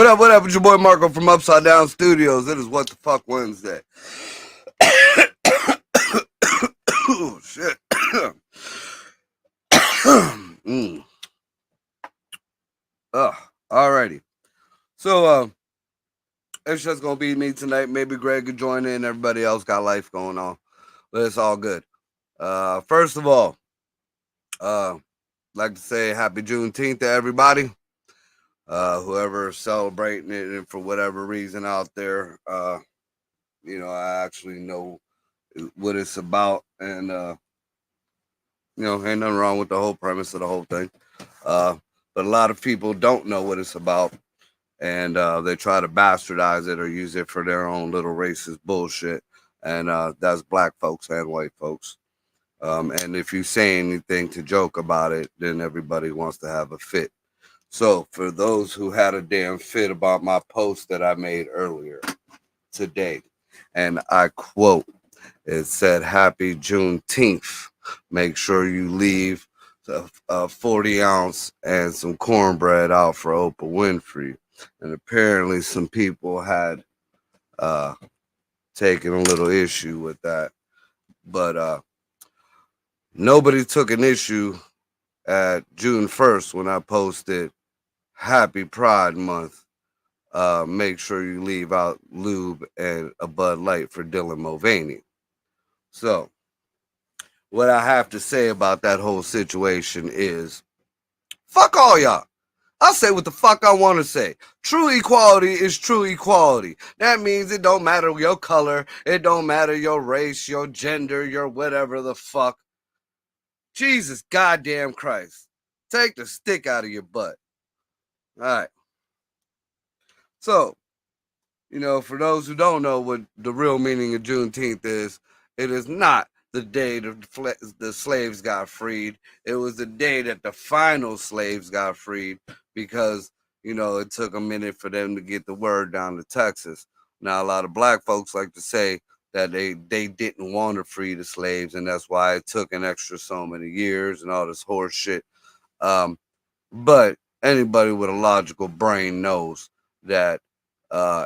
What up with your boy Marco from Upside Down Studios? It is What the Fuck Wednesday. Oh, shit. mm. Alrighty. So, it's just gonna be me tonight. Maybe Greg could join in. Everybody else got life going on. But it's all good. First of all, like to say happy Juneteenth to everybody. Whoever's celebrating it and for whatever reason out there, I actually know what it's about, and ain't nothing wrong with the whole premise of the whole thing. But a lot of people don't know what it's about, and they try to bastardize it or use it for their own little racist bullshit. And that's black folks and white folks. And if you say anything to joke about it, then everybody wants to have a fit. So for those who had a damn fit about my post that I made earlier today, and I quote, it said, "Happy Juneteenth. Make sure you leave a 40 ounce and some cornbread out for Oprah Winfrey." And apparently some people had taken a little issue with that. But nobody took an issue at June 1st when I posted Happy Pride Month. Make sure you leave out lube and a Bud Light for Dylan Mulvaney. So, what I have to say about that whole situation is, fuck all y'all. I'll say what the fuck I want to say. True equality is true equality. That means it don't matter your color, it don't matter your race, your gender, your whatever the fuck. Jesus goddamn Christ. Take the stick out of your butt. All right. So, for those who don't know what the real meaning of Juneteenth is, it is not the day the slaves got freed. It was the day that the final slaves got freed because, it took a minute for them to get the word down to Texas. Now, a lot of black folks like to say that they didn't want to free the slaves, and that's why it took an extra so many years and all this horse shit. But anybody with a logical brain knows that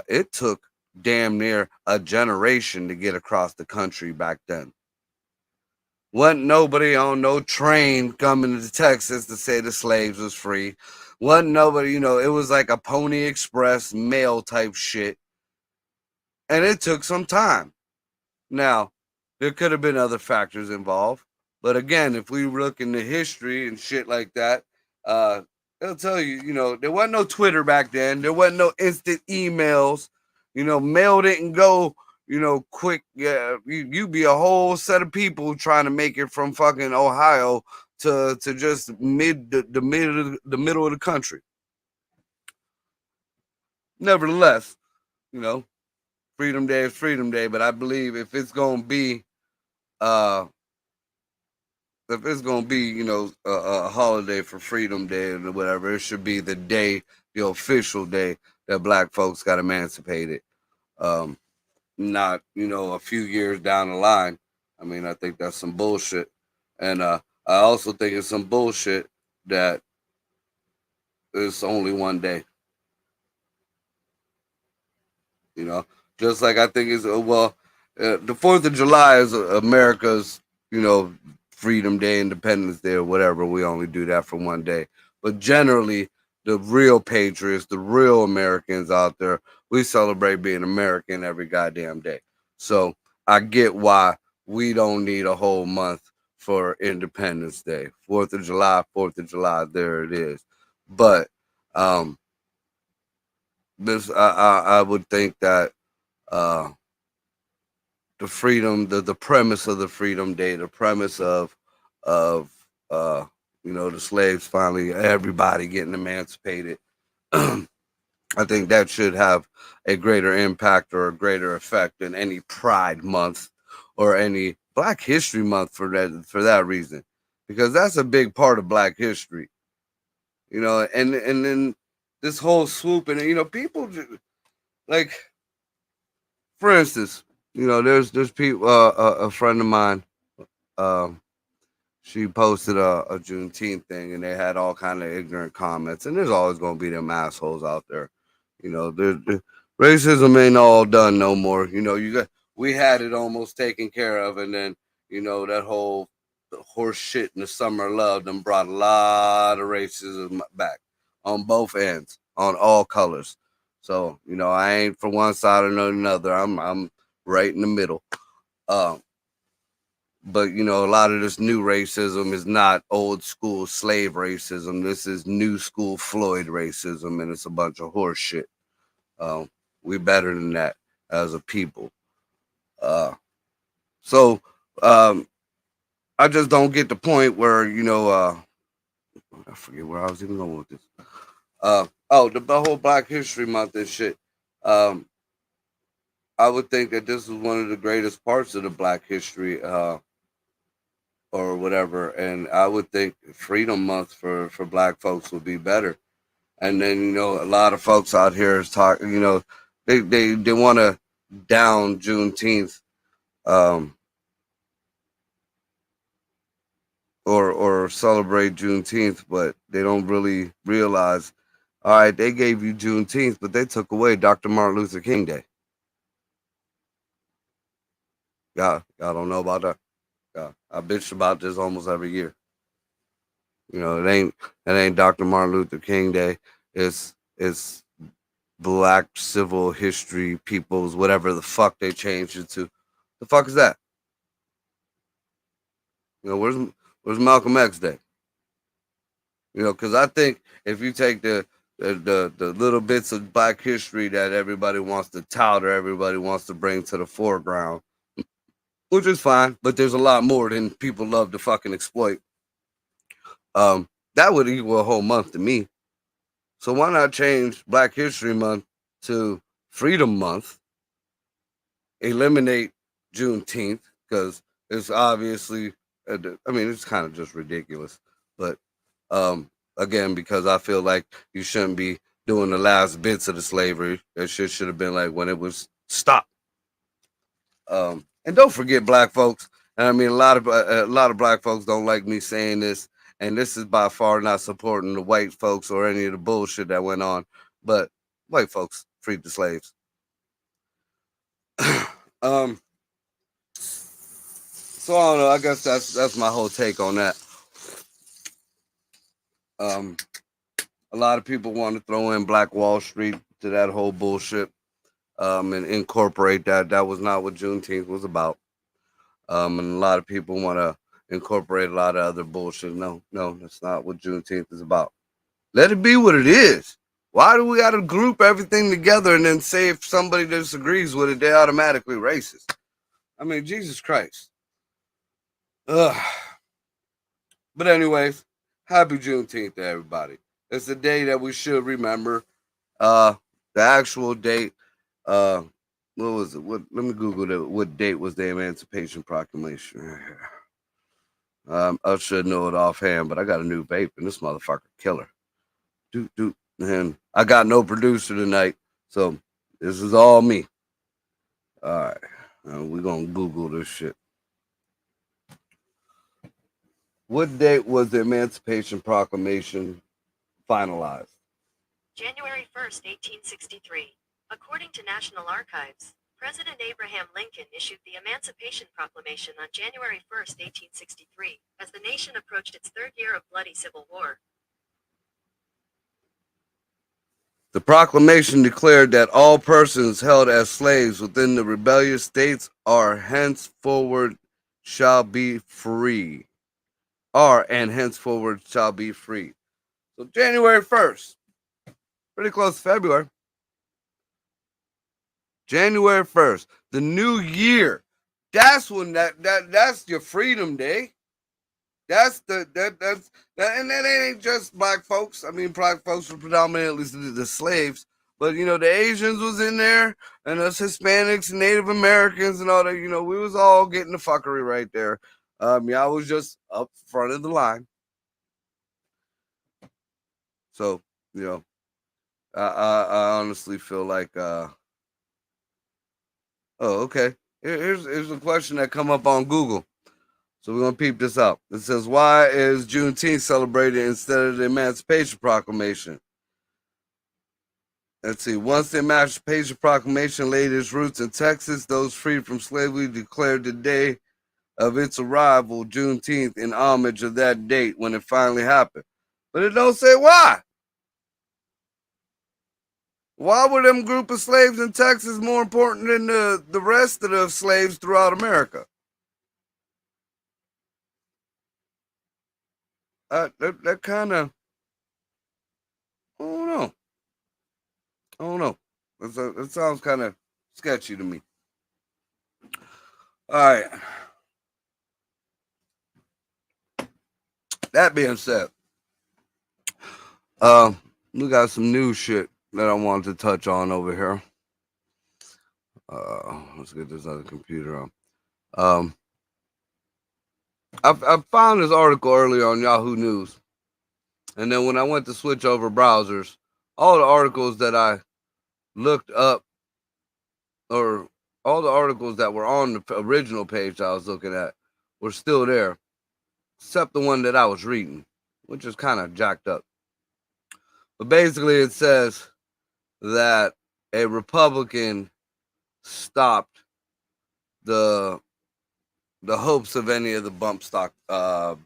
it took damn near a generation to get across the country back then. Wasn't nobody on no train coming to Texas to say the slaves was free. Wasn't nobody, it was like a Pony Express mail type shit. And it took some time. Now, there could have been other factors involved. But again, if we look into history and shit like that, they'll tell you, there wasn't no Twitter back then. There wasn't no instant emails. Mail didn't go, quick. Yeah, you be a whole set of people trying to make it from fucking Ohio to just the middle of the country. Nevertheless, Freedom Day is Freedom Day, but I believe if it's gonna be a holiday for Freedom Day or whatever, it should be the official day that black folks got emancipated. Not, a few years down the line. I mean, I think that's some bullshit. And I also think it's some bullshit that it's only one day. Just like I think it's, the 4th of July is America's, Freedom Day, Independence Day, or whatever. We only do that for one day. But generally, the real patriots, the real Americans out there, we celebrate being American every goddamn day. So I get why we don't need a whole month for Independence Day. 4th of July, there it is. But this, I would think that the freedom, the premise of the Freedom Day, the premise of the slaves finally, everybody getting emancipated. I think that should have a greater impact or a greater effect than any Pride Month or any Black History Month for that reason, because that's a big part of Black history. And then this whole swoop, and people like, for instance, there's people. A friend of mine, she posted a Juneteenth thing, and they had all kind of ignorant comments. And there's always going to be them assholes out there, The racism ain't all done no more. We had it almost taken care of, and then that whole horse shit in the summer of love them brought a lot of racism back on both ends, on all colors. So I ain't for one side or another. I'm right in the middle. Um, but a lot of this new racism is not old school slave racism. This is new school Floyd racism, and it's a bunch of horse shit. Um, we better than that as a people. Uh, so I just don't get the point where I forget where I was even going with this. The whole Black History Month and shit. Um, I would think that this is one of the greatest parts of the Black history, or whatever, and I would think Freedom Month for Black folks would be better. And then a lot of folks out here is talking. They want to down Juneteenth, um, or celebrate Juneteenth, but they don't really realize. All right, they gave you Juneteenth, but they took away Dr. Martin Luther King Day. Y'all don't know about that. Yeah, I bitch about this almost every year. It ain't Dr. Martin Luther King Day. It's Black Civil History Peoples, whatever the fuck they changed it to. The fuck is that? Where's Malcolm X Day? Because I think if you take the little bits of Black history that everybody wants to tout or everybody wants to bring to the foreground, which is fine, but there's a lot more than people love to fucking exploit. That would equal a whole month to me. So why not change Black History Month to Freedom Month? Eliminate Juneteenth, because it's obviously, it's kind of just ridiculous. But again, because I feel like you shouldn't be doing the last bits of the slavery. That shit should have been like when it was stopped. And don't forget, Black folks. And I mean, a lot of Black folks don't like me saying this, and this is by far not supporting the white folks or any of the bullshit that went on. But white folks freed the slaves. um, so I don't know. I guess that's my whole take on that. Um, a lot of people want to throw in Black Wall Street to that whole bullshit, and incorporate that. That was not what Juneteenth was about. And a lot of people want to incorporate a lot of other bullshit. No, that's not what Juneteenth is about. Let it be what it is. Why do we got to group everything together and then say if somebody disagrees with it, they're automatically racist? I mean, Jesus Christ. Ugh. But anyways, happy Juneteenth to everybody. It's a day that we should remember. The actual date, what was it? Let me Google it. What date was the Emancipation Proclamation? I should know it offhand, but I got a new vape and this motherfucker killer. And I got no producer tonight, so this is all me. All right, we're gonna Google this shit. What date was the Emancipation Proclamation finalized? January 1st, 1863. According to National Archives, President Abraham Lincoln issued the Emancipation Proclamation on January 1st, 1863, as the nation approached its third year of bloody civil war. The proclamation declared that all persons held as slaves within the rebellious states are henceforward shall be free. And henceforward shall be free. So January 1st, pretty close to February. January 1st, the new year. That's when that's your freedom day. That's and that ain't just Black folks. I mean, Black folks were predominantly the slaves, but the Asians was in there, and us Hispanics and Native Americans and all that. We was all getting the fuckery right there. Y'all was just up front of the line. So I honestly feel like okay. Here's a question that come up on Google. So we're gonna peep this out. It says, "Why is Juneteenth celebrated instead of the Emancipation Proclamation?" Let's see. Once the Emancipation Proclamation laid its roots in Texas, those freed from slavery declared the day of its arrival, Juneteenth, in homage of that date when it finally happened. But it don't say why. Why were them group of slaves in Texas more important than the rest of the slaves throughout America? That kind of, I don't know. I don't know. That sounds kind of sketchy to me. All right. That being said, we got some new shit that I wanted to touch on over here. Let's get this other computer on. I found this article earlier on Yahoo News, and then when I went to switch over browsers, all the articles that I looked up, or all the articles that were on the original page I was looking at, were still there, except the one that I was reading, which is kind of jacked up. But basically, it says that a Republican stopped the hopes of any of the bump stock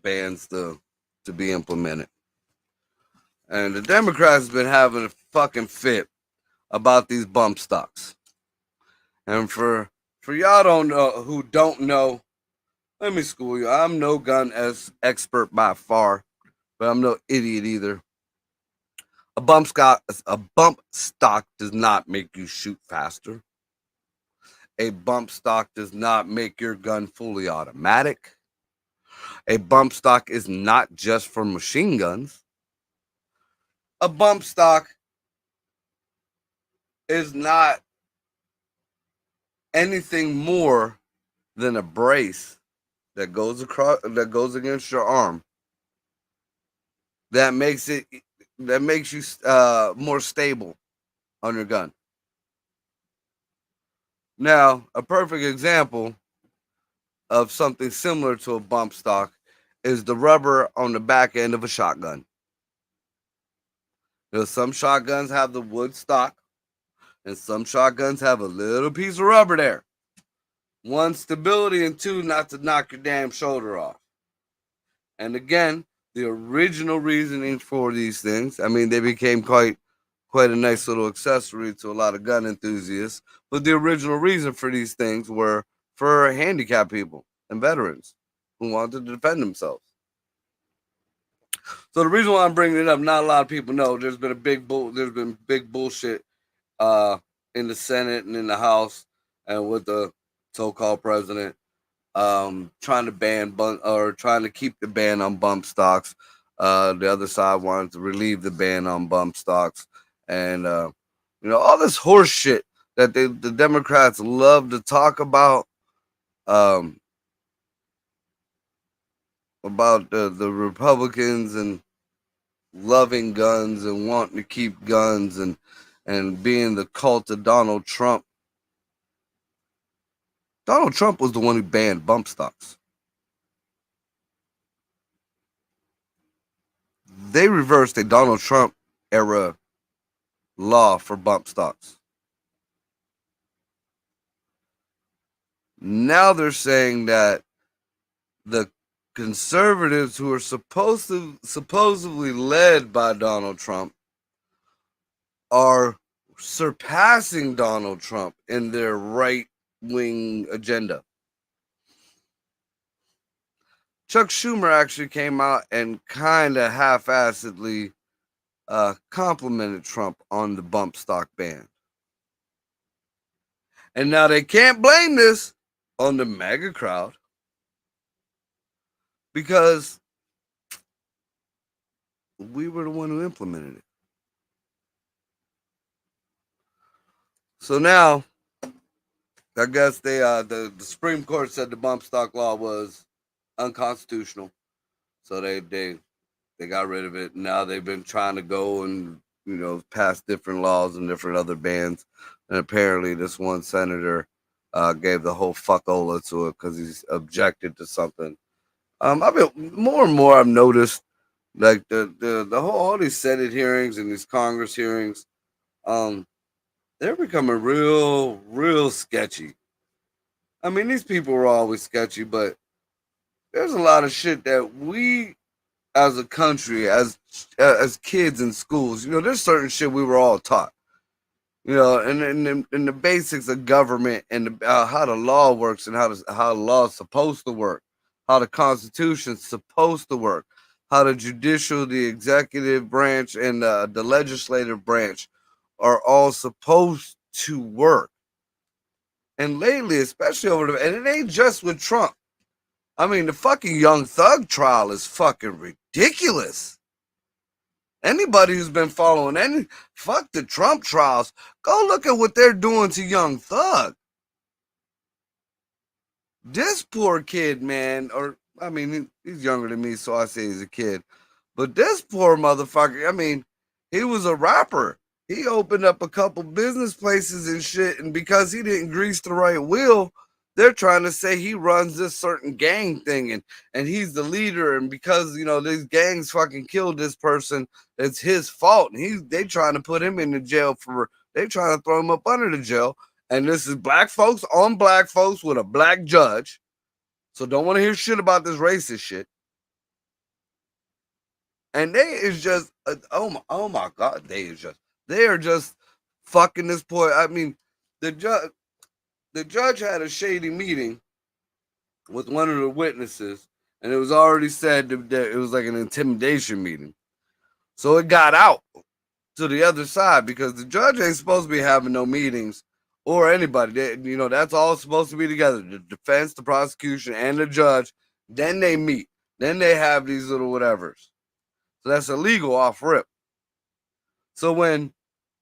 bans to be implemented. And the Democrats have been having a fucking fit about these bump stocks. And for y'all who don't know, let me school you. I'm no gun expert by far, but I'm no idiot either. A bump stock does not make you shoot faster. A bump stock does not make your gun fully automatic. A bump stock is not just for machine guns. A bump stock is not anything more than a brace that goes against your arm that makes you more stable on your gun. Now, a perfect example of something similar to a bump stock is the rubber on the back end of a shotgun. Some shotguns have the wood stock, and some shotguns have a little piece of rubber there. One, stability, and two, not to knock your damn shoulder off. And again, the original reasoning for these things, I mean, they became quite a nice little accessory to a lot of gun enthusiasts, but the original reason for these things were for handicapped people and veterans who wanted to defend themselves. So the reason why I'm bringing it up, not a lot of people know, there's been big bullshit in the Senate and in the House and with the so-called president trying to keep the ban on bump stocks. The other side wanted to relieve the ban on bump stocks, and all this horse shit that the Democrats love to talk about the Republicans and loving guns and wanting to keep guns and being the cult of Donald Trump. Donald Trump was the one who banned bump stocks. They reversed a Donald Trump era law for bump stocks. Now they're saying that the conservatives who are supposedly led by Donald Trump are surpassing Donald Trump in their right-wing agenda. Chuck Schumer actually came out and kind of half-assedly complimented Trump on the bump stock ban. And now they can't blame this on the MAGA crowd because we were the one who implemented it. So now, I guess the Supreme Court said the bump stock law was unconstitutional, so they got rid of it. Now they've been trying to go and pass different laws and different other bans, and apparently this one senator gave the whole fuckola to it because he's objected to something. I've been more and more. I've noticed like the whole all these Senate hearings and these Congress hearings um, they're becoming real sketchy. I mean, these people were always sketchy, but there's a lot of shit that we, as a country, as kids in schools, there's certain shit we were all taught. And the basics of government and how the law works and how the law is supposed to work, how the Constitution's supposed to work, how the judicial, the executive branch, and the legislative branch are all supposed to work. And lately, especially and it ain't just with Trump. I mean, the fucking Young Thug trial is fucking ridiculous. Anybody who's been following fuck the Trump trials, go look at what they're doing to Young Thug. This poor kid, man, or I mean, he's younger than me, so I say he's a kid. But this poor motherfucker, I mean, he was a rapper. He opened up a couple business places and shit, and because he didn't grease the right wheel, they're trying to say he runs this certain gang thing and he's the leader, and because these gangs fucking killed this person, it's his fault. And they trying to put him in the jail they trying to throw him up under the jail. And this is black folks on black folks with a black judge. So don't want to hear shit about this racist shit. And they is just oh my god, they are just fucking this boy. I mean, the judge had a shady meeting with one of the witnesses, and it was already said that it was like an intimidation meeting. So it got out to the other side because the judge ain't supposed to be having no meetings or anybody. That's all supposed to be together. The defense, the prosecution, and the judge. Then they meet. Then they have these little whatevers. So that's illegal off rip. So when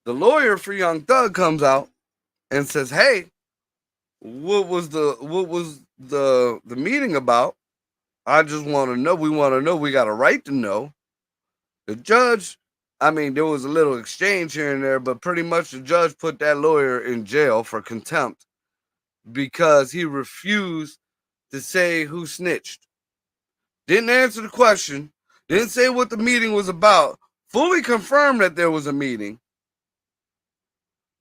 the lawyer for Young Thug comes out and says, "Hey, what was the meeting about? I just want to know. We want to know. We got a right to know." The judge, I mean, there was a little exchange here and there, but pretty much the judge put that lawyer in jail for contempt because he refused to say who snitched. Didn't answer the question. Didn't say what the meeting was about. Fully confirmed that there was a meeting.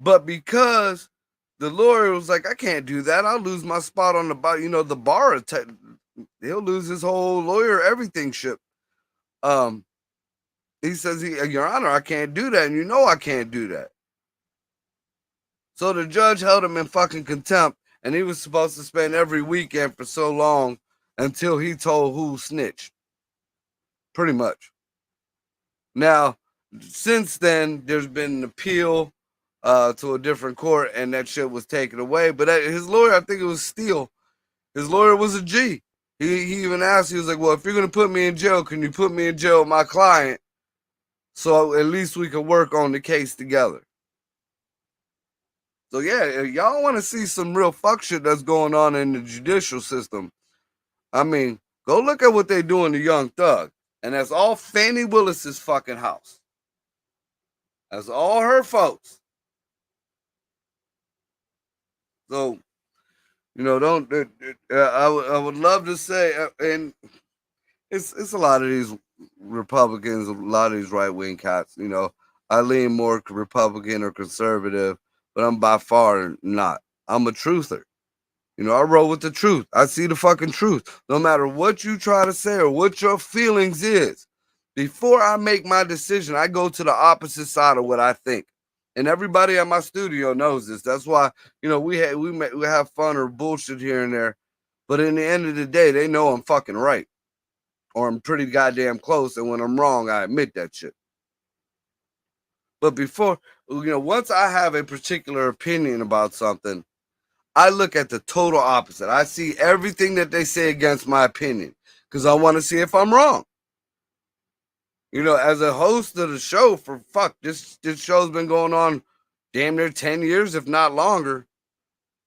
But because the lawyer was like, I can't do that. I'll lose my spot on the bar. The bar, he'll lose his whole lawyer, everything ship. He says, Your Honor, I can't do that. And I can't do that. So the judge held him in fucking contempt. And he was supposed to spend every weekend for so long until he told who snitched. Pretty much. Now, since then, there's been an appeal to a different court, and that shit was taken away. But his lawyer, I think it was Steele. His lawyer was a G. He even asked, he was like, well, if you're going to put me in jail, can you put me in jail with my client so at least we can work on the case together? So, yeah, if y'all want to see some real fuck shit that's going on in the judicial system, I mean, go look at what they doing to Young Thug. And that's all Fannie Willis's fucking house. That's all her folks. So, I would love to say, and it's a lot of these Republicans, a lot of these right wing cats. I lean more Republican or conservative, but I'm by far not. I'm a truther. I roll with the truth. I see the fucking truth. No matter what you try to say or what your feelings is, before I make my decision, I go to the opposite side of what I think. And everybody at my studio knows this. That's why, we have fun or bullshit here and there. But in the end of the day, they know I'm fucking right. Or I'm pretty goddamn close. And when I'm wrong, I admit that shit. But before, once I have a particular opinion about something, I look at the total opposite. I see everything that they say against my opinion because I want to see if I'm wrong. As a host of the show this show's been going on damn near 10 years, if not longer.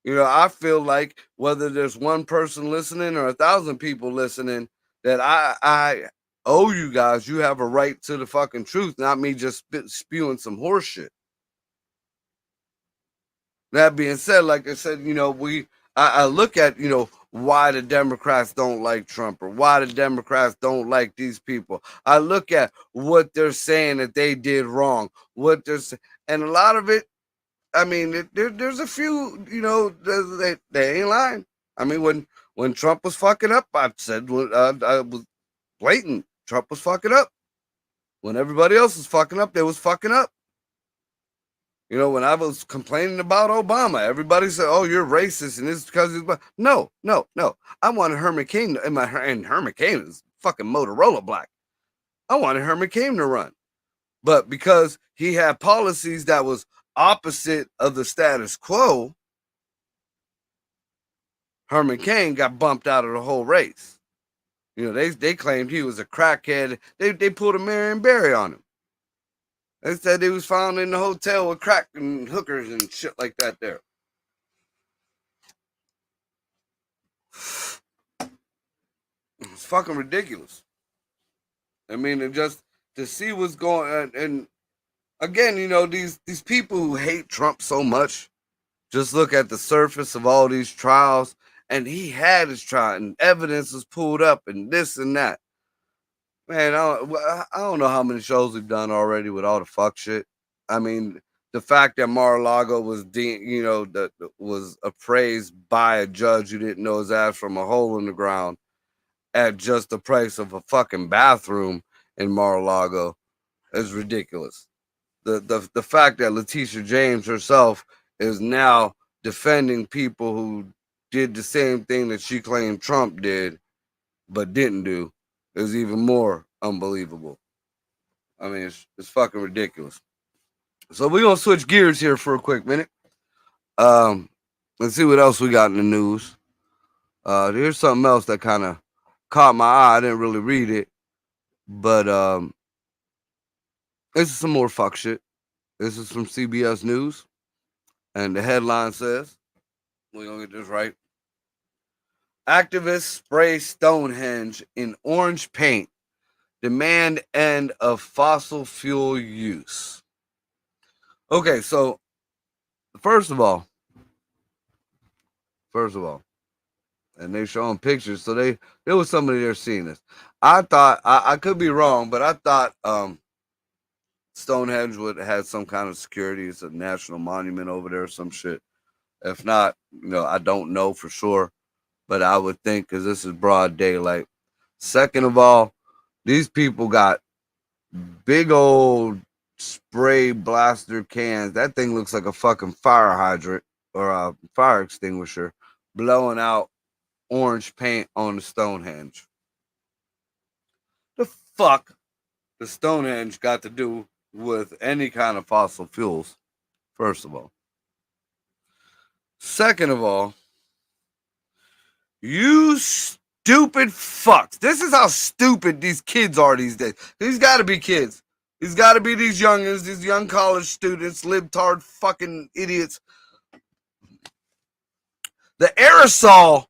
I feel like whether there's one person listening or 1,000 people listening, that I owe you guys, you have a right to the fucking truth, not me just spewing some horse shit. That being said, like I said, I look at, why the Democrats don't like Trump or why the Democrats don't like these people. I look at what they're saying that they did wrong, and a lot of it, I mean, there's a few, they ain't lying. I mean, when Trump was fucking up, I said, I was blatant. Trump was fucking up. When everybody else was fucking up, they was fucking up. When I was complaining about Obama, everybody said, "Oh, you're racist," and it's because he's black. No. I wanted Herman Cain, and Herman Cain is fucking Motorola black. I wanted Herman Cain to run, but because he had policies that was opposite of the status quo, Herman Cain got bumped out of the whole race. They claimed he was a crackhead. They pulled a Marion Barry on him. They said he was found in the hotel with crack and hookers and shit like that there. It's fucking ridiculous. I mean, and just to see what's going on. And again, these people who hate Trump so much, just look at the surface of all these trials. And he had his trial and evidence was pulled up and this and that. Man, I don't know how many shows we've done already with all the fuck shit. I mean, the fact that Mar-a-Lago was that was appraised by a judge who didn't know his ass from a hole in the ground at just the price of a fucking bathroom in Mar-a-Lago is ridiculous. The fact that Letitia James herself is now defending people who did the same thing that she claimed Trump did but didn't do is even more unbelievable. I mean, it's fucking ridiculous. So we're gonna switch gears here for a quick minute. Let's see what else we got in the news. Here's something else that kind of caught my eye. I didn't really read it, but this is some more fuck shit. This is from CBS News, and the headline says, we're gonna get this right. Activists spray Stonehenge in orange paint. Demand end of fossil fuel use. Okay, so first of all, and they showing pictures, so there was somebody there seeing this. I thought I could be wrong, but I thought Stonehenge would have some kind of security. It's a national monument over there or some shit. If not, I don't know for sure, but I would think because this is broad daylight. Second of all, these people got big old spray blaster cans. That thing looks like a fucking fire hydrant or a fire extinguisher blowing out orange paint on the Stonehenge. The fuck the Stonehenge got to do with any kind of fossil fuels, first of all. Second of all, you stupid fucks. This is how stupid these kids are these days. These gotta be kids. These gotta be these youngins, these young college students, libtard fucking idiots. The aerosol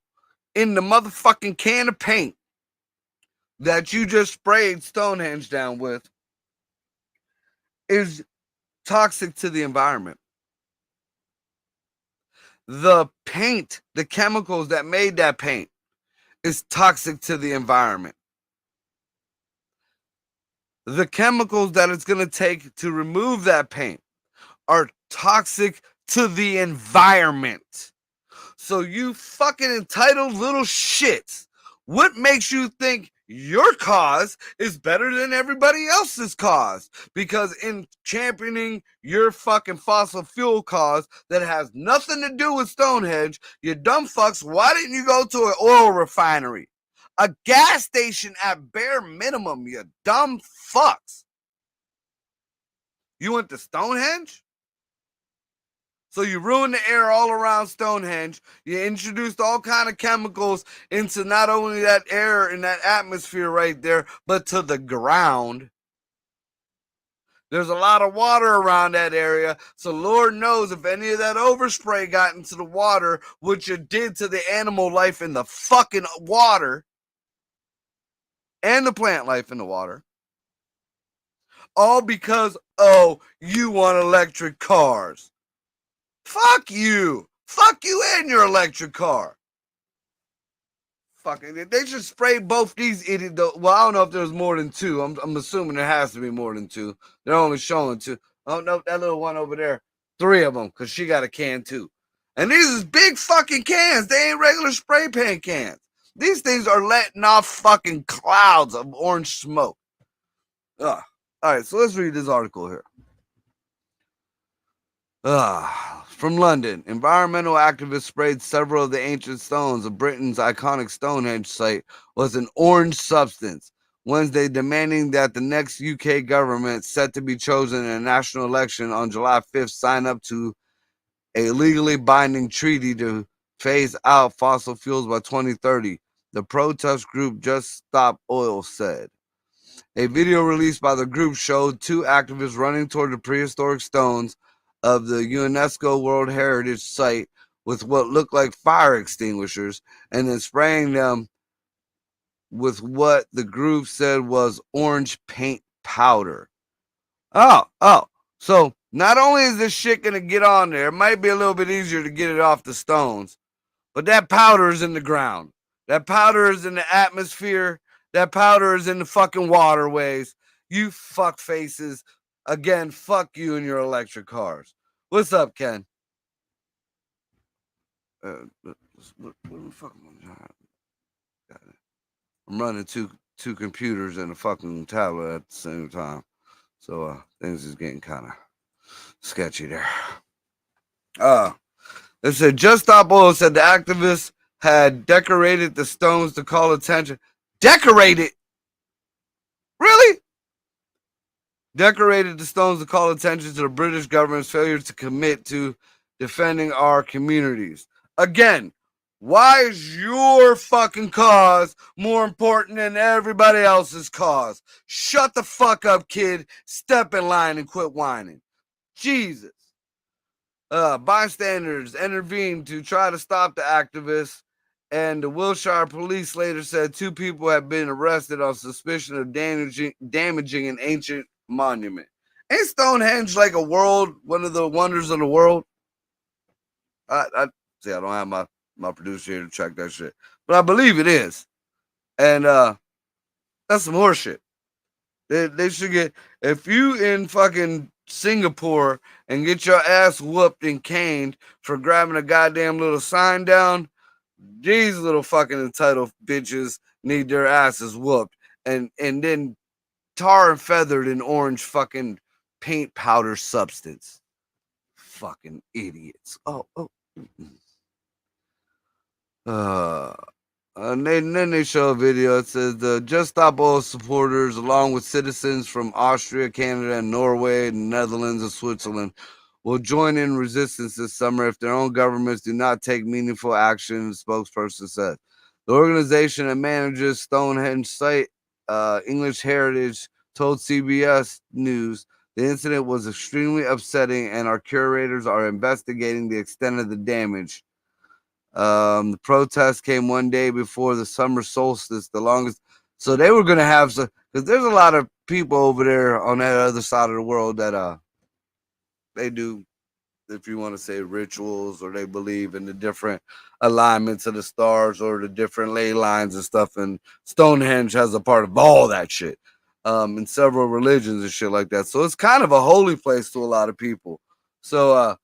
in the motherfucking can of paint that you just sprayed Stonehenge down with is toxic to the environment. The paint, the chemicals that made that paint is toxic to the environment. The chemicals that it's going to take to remove that paint are toxic to the environment. So you fucking entitled little shits, what makes you think your cause is better than everybody else's cause? Because in championing your fucking fossil fuel cause that has nothing to do with Stonehenge, you dumb fucks, why didn't you go to an oil refinery? A gas station at bare minimum, you dumb fucks. You went to Stonehenge? So you ruined the air all around Stonehenge. You introduced all kind of chemicals into not only that air and that atmosphere right there, but to the ground. There's a lot of water around that area. So Lord knows if any of that overspray got into the water, what you did to the animal life in the fucking water and the plant life in the water. All because, you want electric cars. Fuck you. Fuck you and your electric car. Fucking, they should spray both these idiots. Well, I don't know if there's more than two. I'm assuming there has to be more than two. They're only showing two. Oh no, that little one over there, three of them, because she got a can too. And these is big fucking cans. They ain't regular spray paint cans. These things are letting off fucking clouds of orange smoke. Ugh. All right, so let's read this article here. From London, environmental activists sprayed several of the ancient stones of Britain's iconic Stonehenge site with an orange substance, Wednesday demanding that the next UK government, set to be chosen in a national election on July 5th, sign up to a legally binding treaty to phase out fossil fuels by 2030, the protest group Just Stop Oil said. A video released by the group showed two activists running toward the prehistoric stones of the UNESCO World Heritage Site with what looked like fire extinguishers and then spraying them with what the group said was orange paint powder. Oh. So not only is this shit going to get on there, it might be a little bit easier to get it off the stones, but that powder is in the ground. That powder is in the atmosphere. That powder is in the fucking waterways. You fuck faces. Again, fuck you and your electric cars. What's up, Ken? What the fuck am I? I'm running two computers and a fucking tablet at the same time. So things is getting kind of sketchy there. It said Just Stop Oil said the activists had decorated the stones to call attention. Decorated? Really? Decorated the stones to call attention to the British government's failure to commit to defending our communities. Again, why is your fucking cause more important than everybody else's cause? Shut the fuck up, kid. Step in line and quit whining. Jesus. Bystanders intervened to try to stop the activists, and the Wiltshire police later said two people have been arrested on suspicion of damaging an ancient monument. Ain't Stonehenge like one of the wonders of the world? I see. I don't have my producer here to check that shit, but I believe it is, and that's some horseshit. They should get, if you in fucking Singapore and get your ass whooped and caned for grabbing a goddamn little sign down, these little fucking entitled bitches need their asses whooped and then tar and feathered in orange fucking paint powder substance. Fucking idiots. And then they show a video. It says the Just Stop Oil supporters, along with citizens from Austria, Canada, and Norway, the Netherlands, and Switzerland, will join in resistance this summer if their own governments do not take meaningful action, the spokesperson said. The organization that manages Stonehenge site, English Heritage, told CBS News the incident was extremely upsetting and our curators are investigating the extent of the damage. The protest came one day before the summer solstice, the longest. So they were going to have some, because there's a lot of people over there on that other side of the world that they do, if you want to say, rituals, or they believe in the different alignments of the stars or the different ley lines and stuff. And Stonehenge has a part of all that shit, in several religions and shit like that. So it's kind of a holy place to a lot of people. So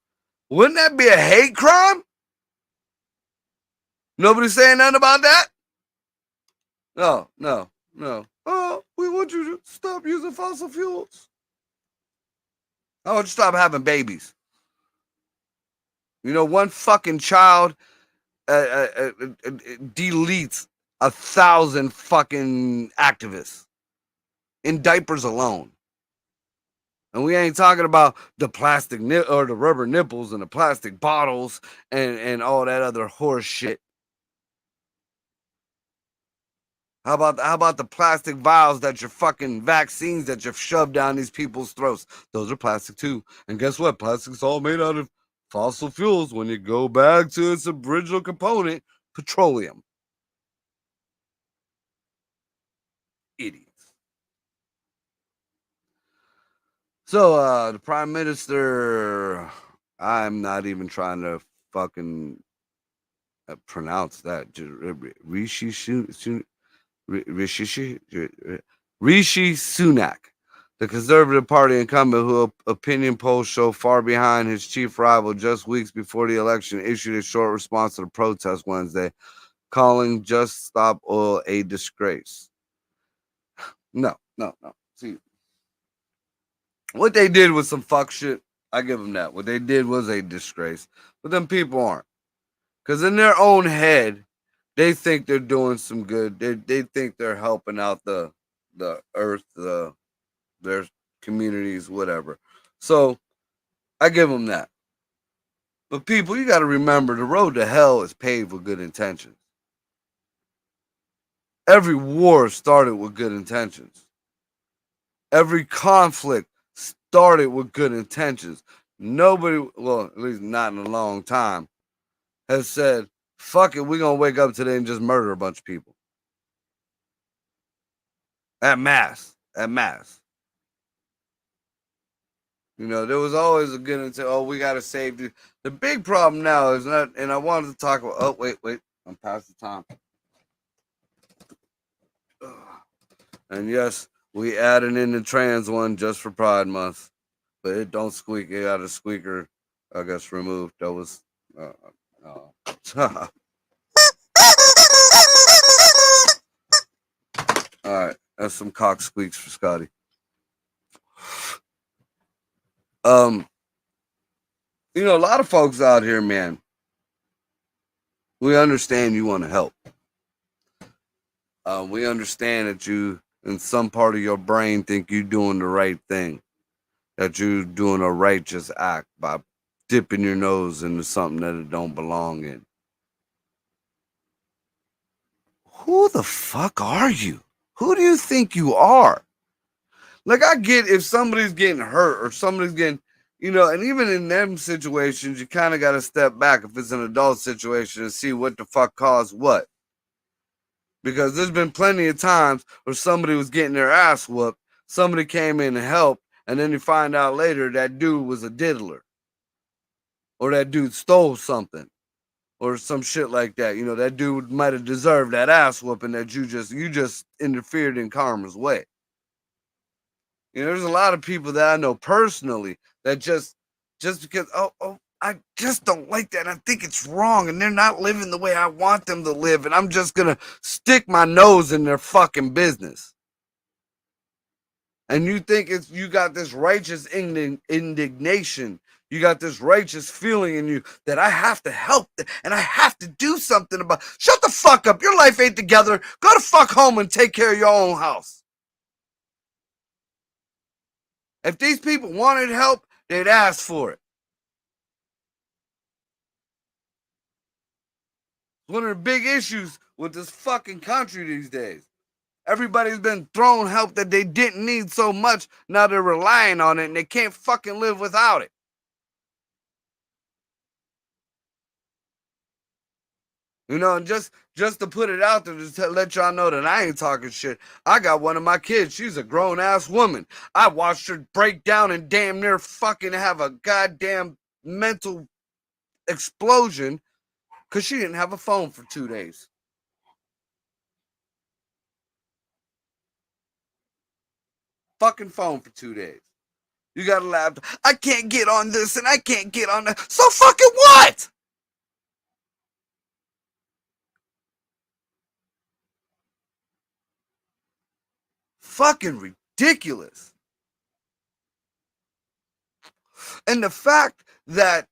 wouldn't that be a hate crime? Nobody saying nothing about that? No. Oh, we want you to stop using fossil fuels. I want you to stop having babies. You know, one fucking child deletes 1,000 fucking activists in diapers alone. And we ain't talking about the plastic or the rubber nipples and the plastic bottles and all that other horse shit. How about the plastic vials that your fucking vaccines that you've shoved down these people's throats? Those are plastic too. And guess what? Plastic's all made out of fossil fuels when you go back to its original component, petroleum. Idiots. So the Prime Minister, I'm not even trying to fucking pronounce that. Rishi Sunak, the Conservative Party incumbent who opinion polls show far behind his chief rival just weeks before the election, issued a short response to the protest Wednesday, calling Just Stop Oil a disgrace. No. See, what they did was some fuck shit. I give them that. What they did was a disgrace. But them people aren't. Because in their own head, they think they're doing some good. They think they're helping out the earth, their communities, whatever. So I give them that. But people, you got to remember, the road to hell is paved with good intentions. Every war started with good intentions. Every conflict started with good intentions. Nobody, well, at least not in a long time, has said, fuck it, we're going to wake up today and just murder a bunch of people. At mass. You know, there was always a good intent. Oh, we got to save the big problem now is not, and I wanted to talk about, oh, wait, I'm past the time. And yes, we added in the trans one just for Pride Month, but it don't squeak. It got a squeaker, I guess, removed. That was, all right, that's some cock squeaks for Scotty. You know, a lot of folks out here, man, we understand you want to help. We understand that you, in some part of your brain, think you're doing the right thing, that you're doing a righteous act by dipping your nose into something that it don't belong in. Who the fuck are you? Who do you think you are? Like, I get if somebody's getting hurt or somebody's getting, you know, and even in them situations, you kind of got to step back if it's an adult situation and see what the fuck caused what. Because there's been plenty of times where somebody was getting their ass whooped, somebody came in and helped, and then you find out later that dude was a diddler. Or that dude stole something. Or some shit like that. You know, that dude might have deserved that ass whooping that you just interfered in karma's way. You know, there's a lot of people that I know personally that just because, I just don't like that. I think it's wrong and they're not living the way I want them to live. And I'm just going to stick my nose in their fucking business. And you think you got this righteous indignation. You got this righteous feeling in you that I have to help and I have to do something about. Shut the fuck up. Your life ain't together. Go the fuck home and take care of your own house. If these people wanted help, they'd ask for it. One of the big issues with this fucking country these days. Everybody's been thrown help that they didn't need so much. Now they're relying on it and they can't fucking live without it. You know, and just to put it out there, just to let y'all know that I ain't talking shit. I got one of my kids. She's a grown-ass woman. I watched her break down and damn near fucking have a goddamn mental explosion because she didn't have a phone for 2 days. Fucking phone for 2 days. You got a laptop. I can't get on this and I can't get on that. So fucking what? Fucking ridiculous. And the fact that,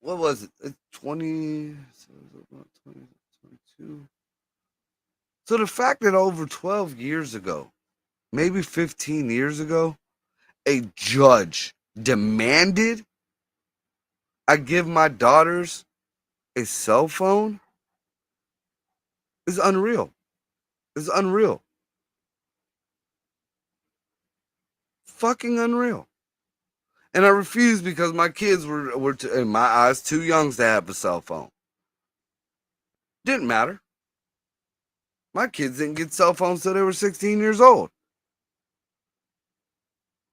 what was it? 22. So the fact that over 12 years ago, maybe 15 years ago, a judge demanded I give my daughters a cell phone is unreal. It's unreal. Fucking unreal. And I refused because my kids were in my eyes, too young to have a cell phone. Didn't matter. My kids didn't get cell phones till they were 16 years old.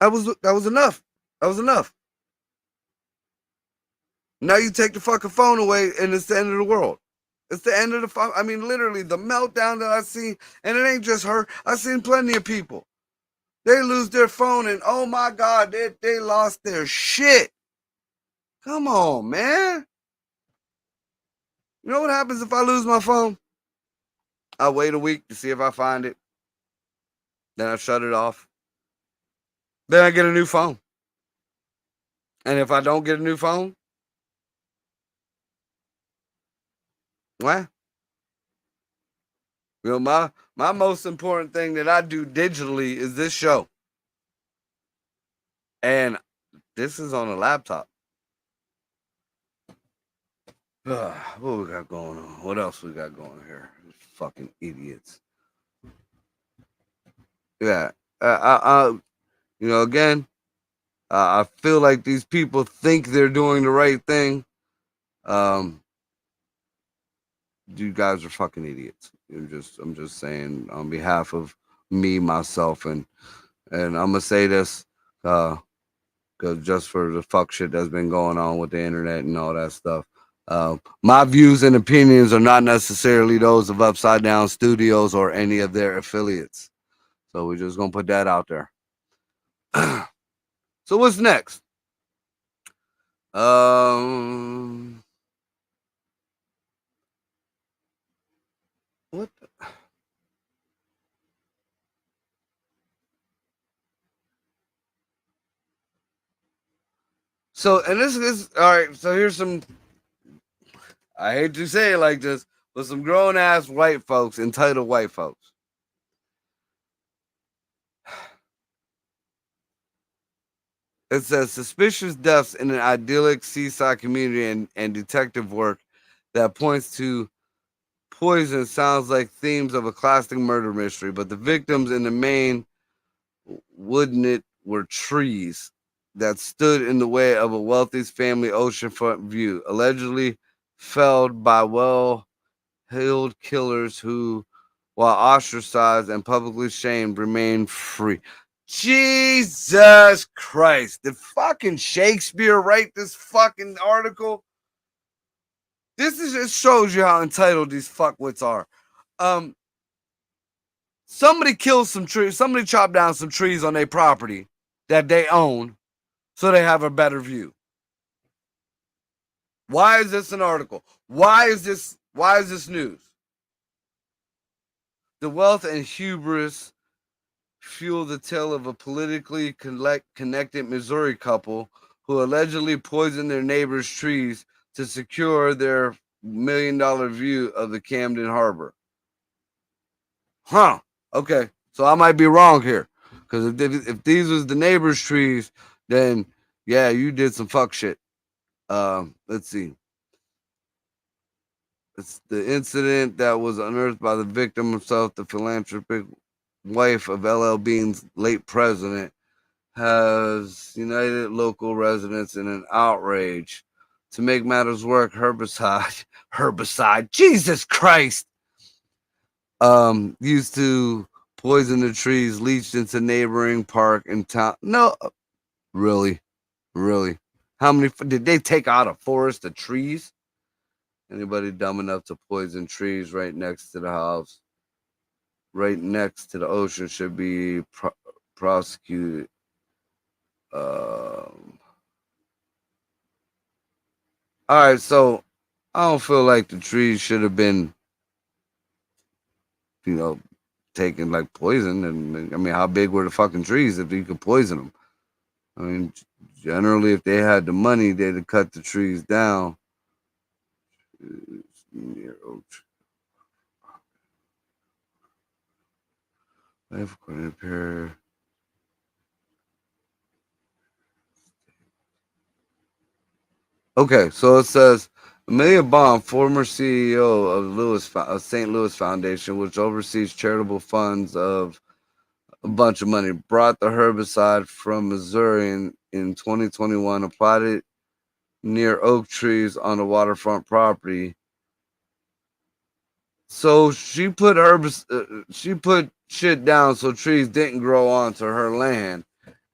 That was enough. That was enough. Now you take the fucking phone away and it's the end of the world. It's the end of the. I mean, literally the meltdown that I see, and it ain't just her. I seen plenty of people. They lose their phone, and oh my God, they lost their shit. Come on, man. You know what happens if I lose my phone? I wait a week to see if I find it. Then I shut it off. Then I get a new phone. And if I don't get a new phone, well, you know, my most important thing that I do digitally is this show. And this is on a laptop. What we got going on? What else we got going here? Fucking idiots. Yeah. You know, again, I feel like these people think they're doing the right thing. You guys are fucking idiots. I'm just saying on behalf of me, myself, and I'm gonna say this, cause just for the fuck shit that's been going on with the internet and all that stuff. My views and opinions are not necessarily those of Upside Down Studios or any of their affiliates. So we're just gonna put that out there. So what's next? What? So, and this is all right. So here's some. I hate to say it like this, but some grown ass white folks, entitled white folks. It says suspicious deaths in an idyllic seaside community and detective work that points to poison sounds like themes of a classic murder mystery, but the victims in the main, wouldn't it, were trees that stood in the way of a wealthy family oceanfront view, allegedly felled by well-heeled killers who, while ostracized and publicly shamed, remain free. Jesus Christ. Did fucking Shakespeare write this fucking article? This is just shows you how entitled these fuckwits are. Somebody killed some trees, somebody chopped down some trees on their property that they own so they have a better view. Why is this an article? Why is this news? The wealth and hubris fuel the tale of a politically connected Missouri couple who allegedly poisoned their neighbors' trees to secure their $1 million view of the Camden Harbor. Huh. Okay. So I might be wrong here. Because if these was the neighbors' trees, then yeah, you did some fuck shit. Let's see. It's the incident that was unearthed by the victim himself, the philanthropic wife of LL Bean's late president, has united local residents in an outrage. To make matters worse, herbicide, Jesus Christ, used to poison the trees, leached into neighboring park in town. No, really. How many did they take out a forest of trees? Anybody dumb enough to poison trees right next to the house, right next to the ocean, should be prosecuted. All right, so I don't feel like the trees should have been, taken like poison. And I mean, how big were the fucking trees if you could poison them? I mean, generally, if they had the money, they'd have cut the trees down. Okay, so it says Amelia Bond, former CEO of St. Louis Foundation, which oversees charitable funds of a bunch of money, brought the herbicide from Missouri in 2021, applied it near oak trees on the waterfront property. So she put shit down so trees didn't grow onto her land,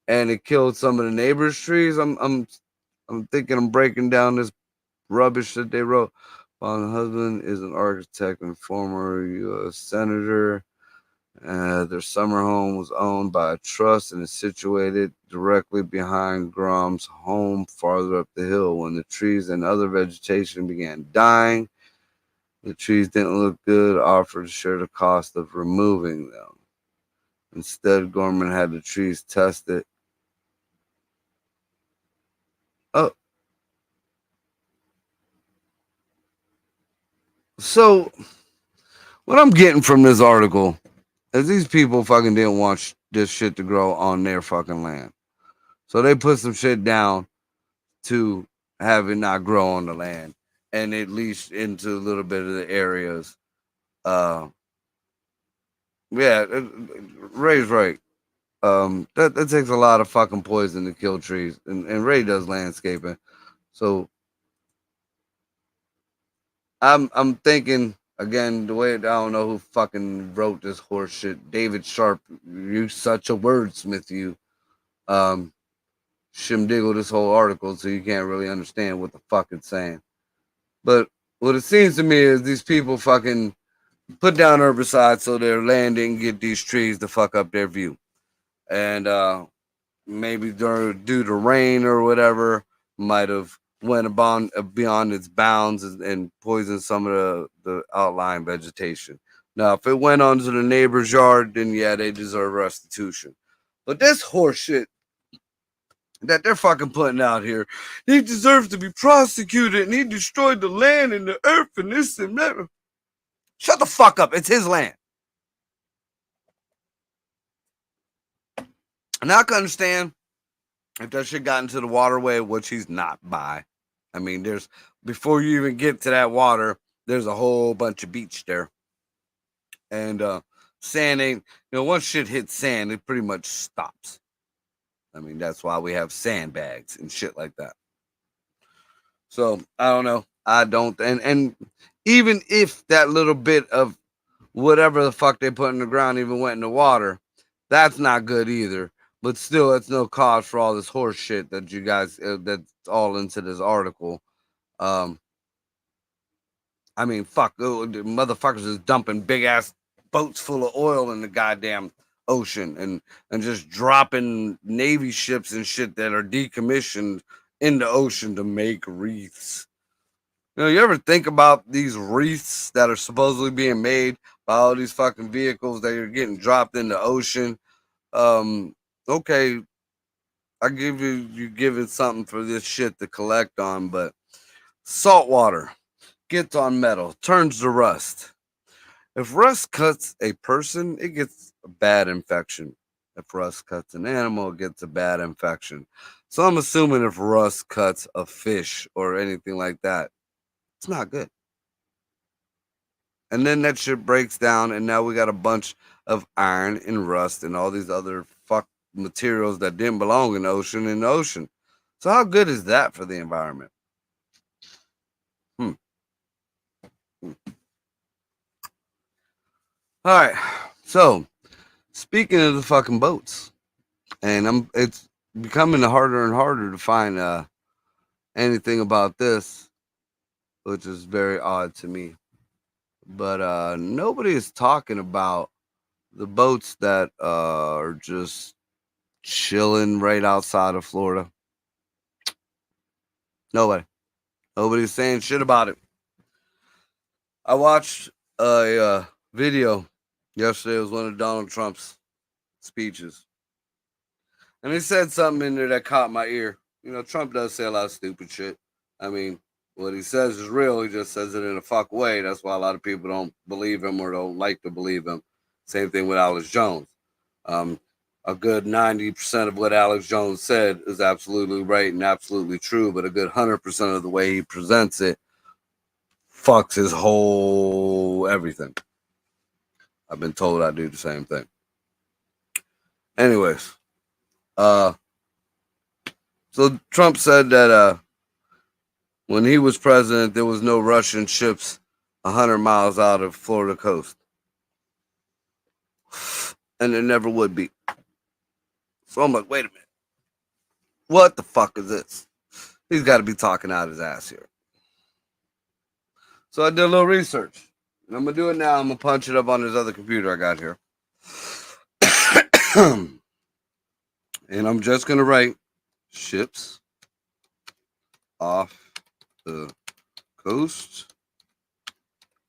and it killed some of the neighbors' trees. I'm thinking I'm breaking down this rubbish that they wrote. My husband is an architect and former U.S. senator. Their summer home was owned by a trust and is situated directly behind Grom's home farther up the hill. When the trees and other vegetation began dying, the trees didn't look good, offered to share the cost of removing them. Instead, Gorman had the trees tested. Oh, so what I'm getting from this article is these people fucking didn't want this shit to grow on their fucking land. So they put some shit down to have it not grow on the land and at least into a little bit of the areas. Uh, yeah, Ray's right. That takes a lot of fucking poison to kill trees, and Ray does landscaping. So I'm thinking again the way I don't know who fucking wrote this horse shit. David Sharp, you such a wordsmith, you. Um, Shimdiggle this whole article, so you can't really understand what the fuck it's saying. But what it seems to me is these people fucking put down herbicides so their land didn't get these trees to fuck up their view. And maybe due to rain or whatever, might have went beyond its bounds and poisoned some of the outlying vegetation. Now, if it went onto the neighbor's yard, then yeah, they deserve restitution. But this horseshit that they're fucking putting out here, he deserves to be prosecuted and he destroyed the land and the earth and this and that. Shut the fuck up. It's his land. Now I can understand if that shit got into the waterway, which he's not by. I mean, there's before you even get to that water, there's a whole bunch of beach there. And sand ain't, once shit hits sand, it pretty much stops. I mean, that's why we have sandbags and shit like that. So I don't know. I don't, and even if that little bit of whatever the fuck they put in the ground even went in the water, that's not good either. But still, it's no cause for all this horse shit that you guys that's all into this article. Um, I mean, fuck, the motherfuckers is dumping big ass boats full of oil in the goddamn ocean and just dropping Navy ships and shit that are decommissioned in the ocean to make wreaths. You ever think about these wreaths that are supposedly being made by all these fucking vehicles that are getting dropped in the ocean? Okay, I give you give it something for this shit to collect on, but salt water gets on metal, turns to rust. If rust cuts a person, it gets a bad infection. If rust cuts an animal, it gets a bad infection. So I'm assuming if rust cuts a fish or anything like that, it's not good. And then that shit breaks down, and now we got a bunch of iron and rust and all these other fuck materials that didn't belong in the ocean. So how good is that for the environment? Hmm. Hmm. All right. So speaking of the fucking boats, and it's becoming harder and harder to find anything about this, which is very odd to me. But nobody is talking about the boats that are just chilling right outside of Florida. Nobody's saying shit about it. I watched a video yesterday. It was one of Donald Trump's speeches, and he said something in there that caught my ear. Trump does say a lot of stupid shit. I mean, what he says is real. He just says it in a fuck way. That's why a lot of people don't believe him or don't like to believe him. Same thing with Alex Jones. Um, a good 90% of what Alex Jones said is absolutely right and absolutely true, but a good 100% of the way he presents it fucks his whole everything. I've been told I do the same thing. Anyways, so Trump said that when he was president, there was no Russian ships 100 miles out of Florida coast. And there never would be. So I'm like, wait a minute. What the fuck is this? He's got to be talking out his ass here. So I did a little research. And I'm going to do it now. I'm going to punch it up on this other computer I got here. And I'm just going to write ships off the coast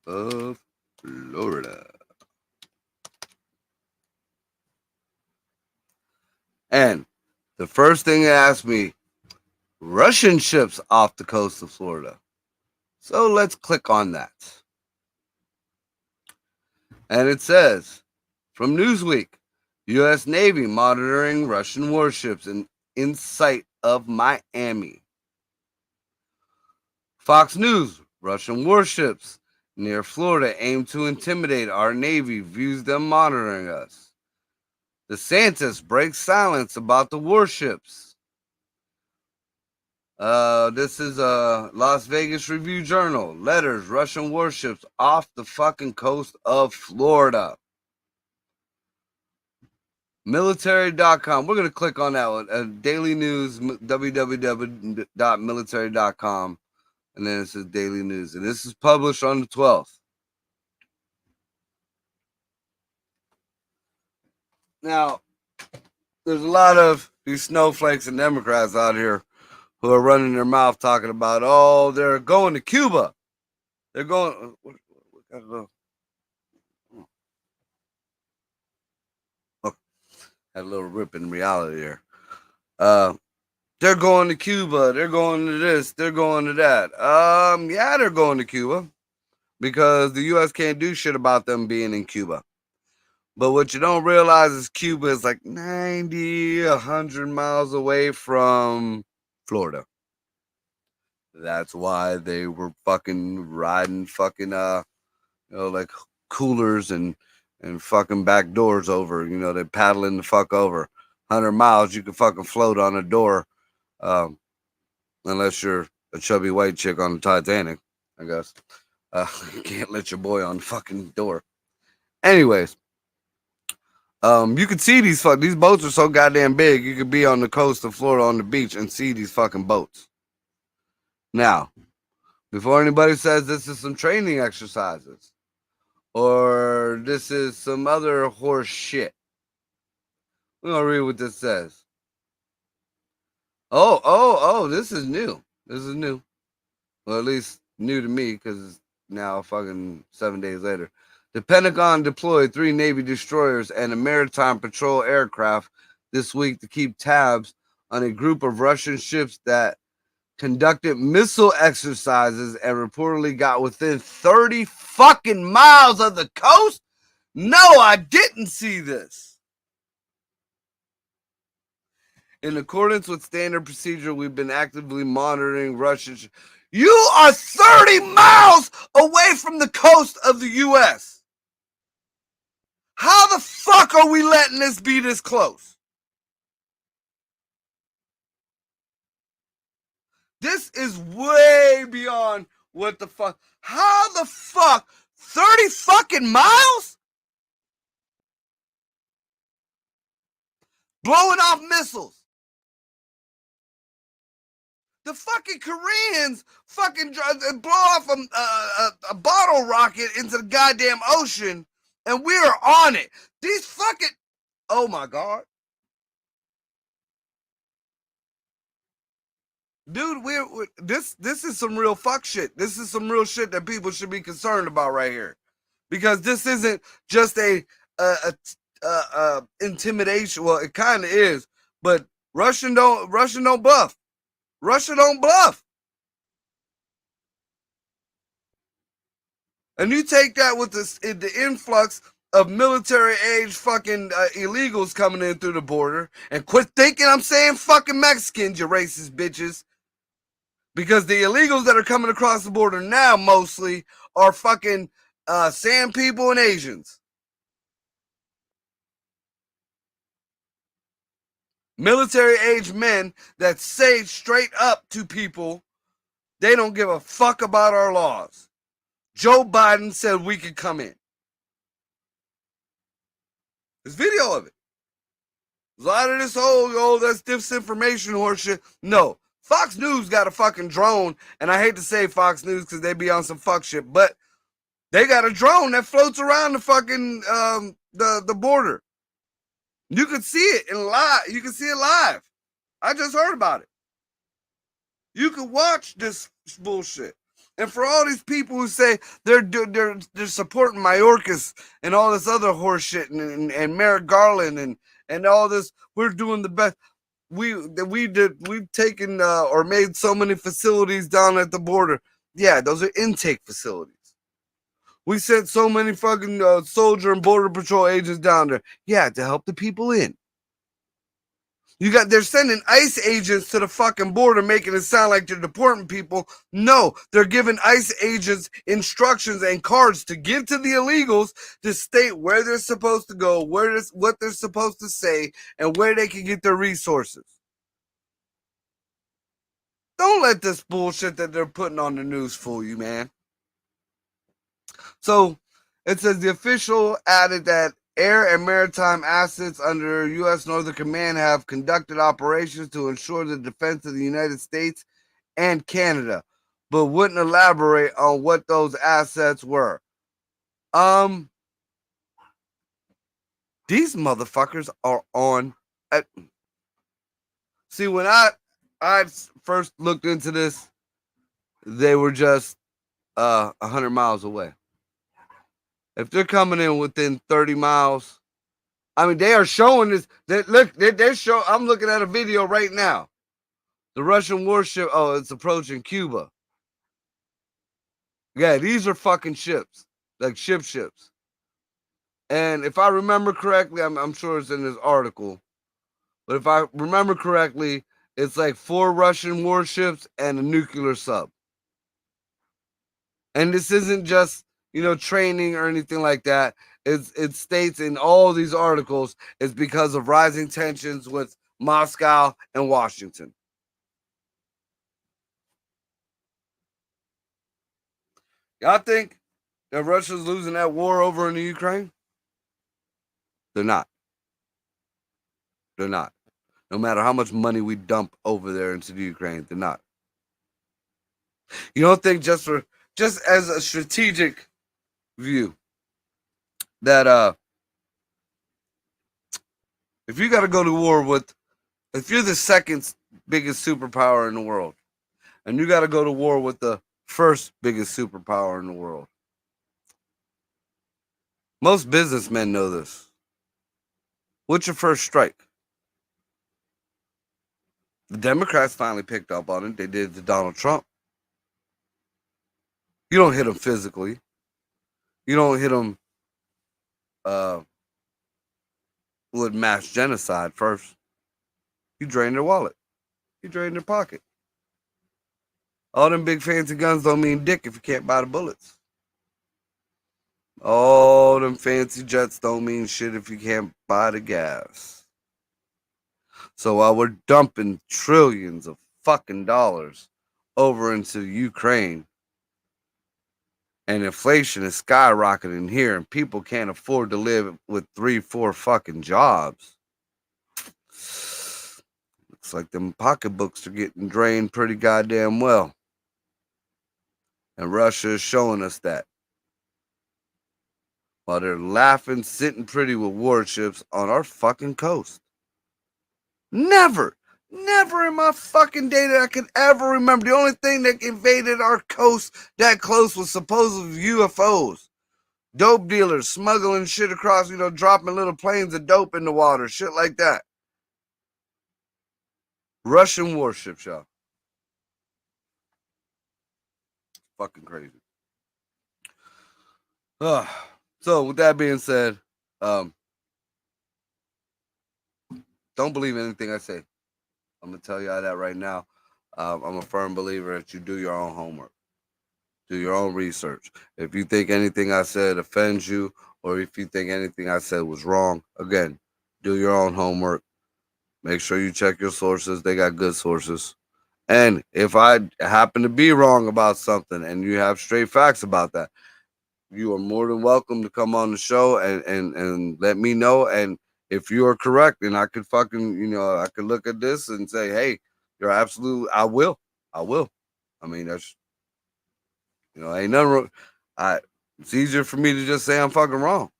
of Florida. And the first thing it asked me, Russian ships off the coast of Florida. So let's click on that. And it says, from Newsweek, U.S. Navy monitoring Russian warships in sight of Miami. Fox News, Russian warships near Florida aim to intimidate our Navy, views them monitoring us. DeSantis breaks silence about the warships. This is a Las Vegas Review Journal. Letters, Russian warships off the fucking coast of Florida. Military.com. We're going to click on that one. Daily News, www.military.com. And then it says Daily News. And this is published on the 12th. Now, there's a lot of these snowflakes and Democrats out here who are running their mouth talking about, oh, they're going to Cuba. They're going. Had a little rip in reality there. They're going to Cuba. They're going to this. They're going to that. Yeah, they're going to Cuba because the U.S. can't do shit about them being in Cuba. But what you don't realize is Cuba is like 90, 100 miles away from Florida. That's why they were fucking riding fucking, like coolers and fucking back doors over. They paddling the fuck over. 100 miles, you can fucking float on a door. Unless you're a chubby white chick on the Titanic, I guess. You can't let your boy on the fucking door. Anyways. You could see these boats are so goddamn big, you could be on the coast of Florida on the beach and see these fucking boats. Now, before anybody says this is some training exercises or this is some other horse shit, we're gonna read what this says. Oh, this is new. This is new. Well, at least new to me because it's now fucking 7 days later. The Pentagon deployed 3 Navy destroyers and a maritime patrol aircraft this week to keep tabs on a group of Russian ships that conducted missile exercises and reportedly got within 30 fucking miles of the coast. No, I didn't see this. In accordance with standard procedure, we've been actively monitoring Russian ships. You are 30 miles away from the coast of the U.S. How the fuck are we letting this be this close? This is way beyond what the fuck. How the fuck? 30 fucking miles? Blowing off missiles. The fucking Koreans fucking blow off a bottle rocket into the goddamn ocean, and we are on it. These fucking, oh my God. Dude, this is some real fuck shit. This is some real shit that people should be concerned about right here, because this isn't just a intimidation. Well, it kind of is, but Russia don't bluff. Russia don't bluff. And you take that with the influx of military age fucking illegals coming in through the border, and quit thinking I'm saying fucking Mexicans, you racist bitches. Because the illegals that are coming across the border now mostly are fucking San people and Asians. Military age men that say straight up to people, they don't give a fuck about our laws. Joe Biden said we could come in. There's video of it. A lot of this whole, that's disinformation horseshit. No. Fox News got a fucking drone, and I hate to say Fox News because they be on some fuck shit, but they got a drone that floats around the fucking the border. You could see it in live. You can see it live. I just heard about it. You could watch this bullshit. And for all these people who say they're supporting Mayorkas and all this other horse shit and Merrick Garland and all this, we're doing the best. We've taken or made so many facilities down at the border. Yeah, those are intake facilities. We sent so many fucking soldier and border patrol agents down there. Yeah, to help the people in. They're sending ICE agents to the fucking border, making it sound like they're deporting people. No, they're giving ICE agents instructions and cards to give to the illegals to state where they're supposed to go, what they're supposed to say, and where they can get their resources. Don't let this bullshit that they're putting on the news fool you, man. So it says the official added that air and maritime assets under U.S. Northern Command have conducted operations to ensure the defense of the United States and Canada, but wouldn't elaborate on what those assets were. These motherfuckers are on. See, when I first looked into this, they were just 100 miles away. If they're coming in within 30 miles, I mean, they are showing this. They're showing. I'm looking at a video right now. The Russian warship. Oh, it's approaching Cuba. Yeah, these are fucking ships, like ships. And if I remember correctly, I'm sure it's in this article, but if I remember correctly, it's like 4 Russian warships and a nuclear sub. And this isn't just, training or anything like that. It states in all these articles it's because of rising tensions with Moscow and Washington. Y'all think that Russia's losing that war over in the Ukraine? They're not. They're not. No matter how much money we dump over there into the Ukraine, they're not. You don't think just as a strategic view that if you got to go to war with, if you're the second biggest superpower in the world and you got to go to war with the first biggest superpower in the world, most businessmen know this. What's your first strike? The Democrats finally picked up on it. They did to Donald Trump. You don't hit them physically. You don't hit them with mass genocide first. You drain their wallet. You drain their pocket. All them big fancy guns don't mean dick if you can't buy the bullets. All them fancy jets don't mean shit if you can't buy the gas. So while we're dumping trillions of fucking dollars over into Ukraine, and inflation is skyrocketing here, and people can't afford to live with 3-4 fucking jobs, looks like them pocketbooks are getting drained pretty goddamn well. And Russia is showing us that. While they're laughing, sitting pretty with warships on our fucking coast. Never in my fucking day that I could ever remember. The only thing that invaded our coast that close was supposedly UFOs. Dope dealers smuggling shit across, dropping little planes of dope in the water, shit like that. Russian warships, y'all. Fucking crazy. So with that being said, don't believe anything I say. I'm gonna tell y'all that right now. I'm a firm believer that you do your own homework, do your own research. If you think anything I said offends you, or if you think anything I said was wrong, again, do your own homework. Make sure you check your sources. They got good sources. And if I happen to be wrong about something and you have straight facts about that, you are more than welcome to come on the show and let me know. And if you are correct, then I could fucking, I could look at this and say, hey, You're absolutely. I will. I will. I mean, that's ain't nothing wrong. It's easier for me to just say I'm fucking wrong.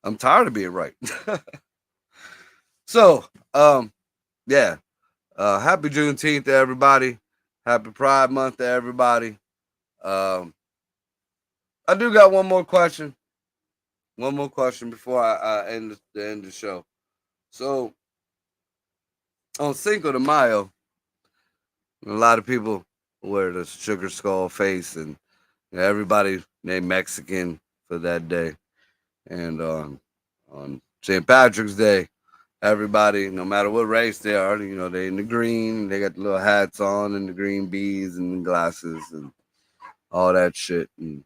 I'm tired of being right. So, yeah. Happy Juneteenth to everybody. Happy Pride Month to everybody. I do got one more question. One more question before I end the show. So, on Cinco de Mayo, a lot of people wear the sugar skull face, and everybody named Mexican for that day. And on St. Patrick's Day, everybody, no matter what race they are, they in the green, they got the little hats on and the green beads and the glasses and all that shit. And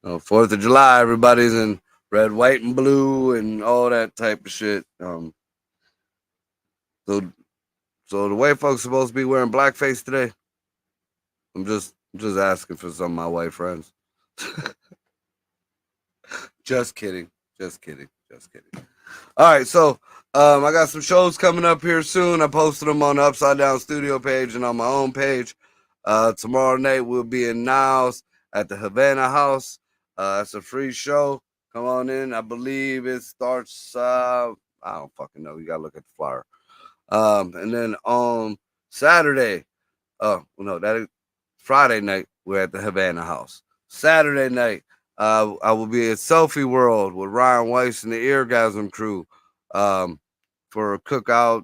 4th of July, everybody's in red, white, and blue and all that type of shit. So the white folks supposed to be wearing blackface today? I'm just asking for some of my white friends. Just kidding. Just kidding. Just kidding. All right, so I got some shows coming up here soon. I posted them on the Upside Down Studio page and on my own page. Tomorrow night we'll be in Niles at the Havana House. It's a free show. Come on in. I believe it starts. I don't fucking know. You gotta look at the flyer. And then on Saturday, oh no, that is Friday night. We're at the Havana House. Saturday night, I will be at Selfie World with Ryan Weiss and the Eargasm crew for a cookout,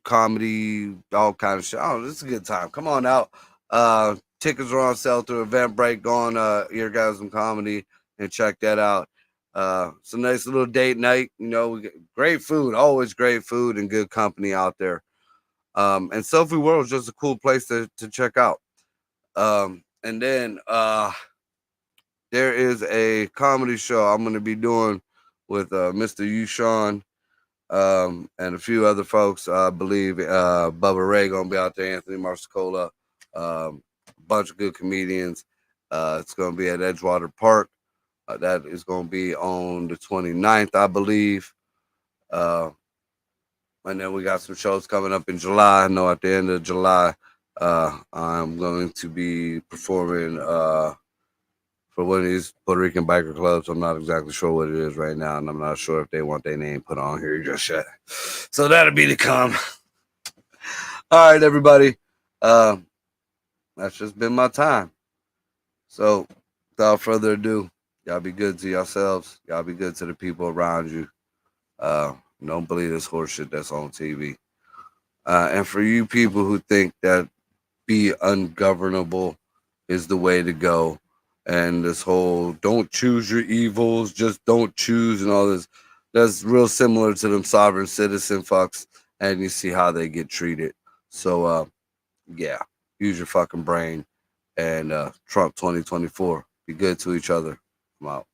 comedy, all kind of shit. Oh, this is a good time. Come on out. Tickets are on sale through Eventbrite. Go on Eargasm Comedy and check that out. It's a nice little date night. We get great food, always great food and good company out there. And Selfie World is just a cool place to check out. And then there is a comedy show I'm going to be doing with Mr. Yushan and a few other folks. I believe Bubba Ray going to be out there, Anthony Marsicola, a bunch of good comedians. It's going to be at Edgewater Park. That is going to be on the 29th, I believe. And then we got some shows coming up in July. I know at the end of July, I'm going to be performing for one of these Puerto Rican biker clubs. I'm not exactly sure what it is right now, and I'm not sure if they want their name put on here just yet. So that'll be to come. All right, everybody. That's just been my time. So without further ado, y'all be good to yourselves. Y'all be good to the people around you. Don't believe this horse shit that's on TV. And for you people who think that be ungovernable is the way to go, and this whole don't choose your evils, just don't choose and all this, that's real similar to them sovereign citizen fucks, and you see how they get treated. So, yeah, use your fucking brain, and Trump 2024. Be good to each other. I'm out.